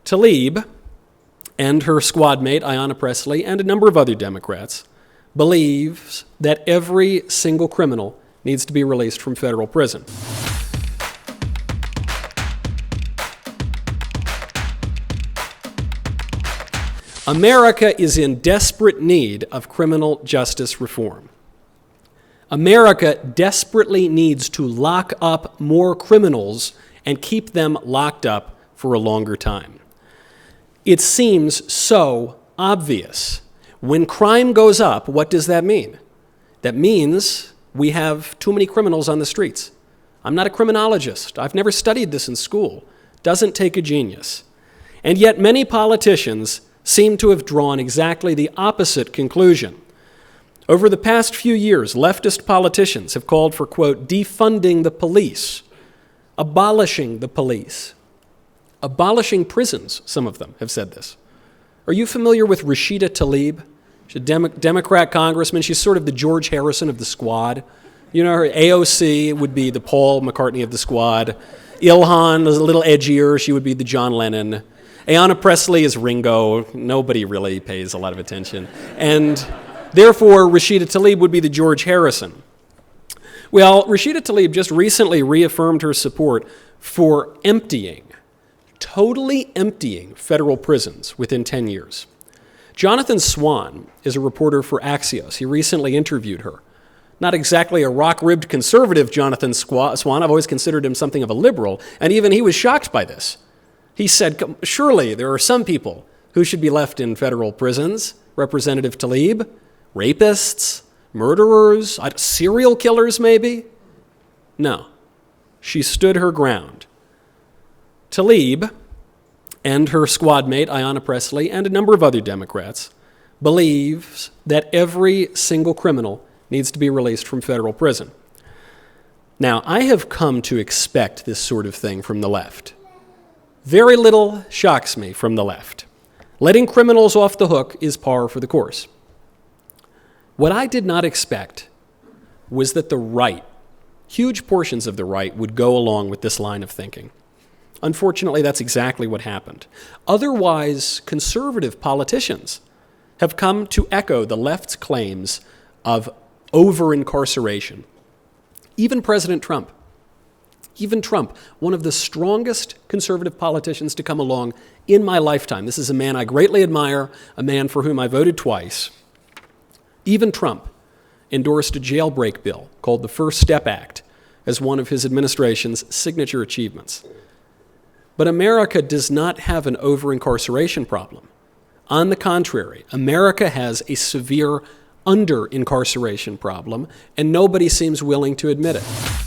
Tlaib and her squad mate, Ayanna Pressley, and a number of other Democrats, believes that every single criminal needs to be released from federal prison. America is in desperate need of criminal justice reform. America desperately needs to lock up more criminals and keep them locked up for a longer time. It seems so obvious. When crime goes up, what does that mean? That means we have too many criminals on the streets. I'm not a criminologist. I've never studied this in school. Doesn't take a genius. And yet many politicians seem to have drawn exactly the opposite conclusion. Over the past few years, leftist politicians have called for, quote, defunding the police, abolishing the police, abolishing prisons, some of them have said this. Are you familiar with Rashida Tlaib? She's a Democrat congressman. She's sort of the George Harrison of the squad. You know, her AOC would be the Paul McCartney of the squad. Ilhan is a little edgier. She would be the John Lennon. Ayanna Pressley is Ringo. Nobody really pays a lot of attention. And therefore, Rashida Tlaib would be the George Harrison. Well, Rashida Tlaib just recently reaffirmed her support for totally emptying federal prisons within 10 years. Jonathan Swan is a reporter for Axios. He recently interviewed her. Not exactly a rock-ribbed conservative, Jonathan Swan. I've always considered him something of a liberal, and even he was shocked by this. He said, surely there are some people who should be left in federal prisons. Representative Tlaib, rapists, murderers, serial killers maybe? No. She stood her ground. Tlaib and her squad mate, Ayanna Pressley, and a number of other Democrats, believes that every single criminal needs to be released from federal prison. Now, I have come to expect this sort of thing from the left. Very little shocks me from the left. Letting criminals off the hook is par for the course. What I did not expect was that the right, huge portions of the right, would go along with this line of thinking. Unfortunately, that's exactly what happened. Otherwise, conservative politicians have come to echo the left's claims of over-incarceration. Even President Trump, one of the strongest conservative politicians to come along in my lifetime. This is a man I greatly admire, a man for whom I voted twice. Even Trump endorsed a jailbreak bill called the First Step Act as one of his administration's signature achievements. But America does not have an over-incarceration problem. On the contrary, America has a severe under-incarceration problem, and nobody seems willing to admit it.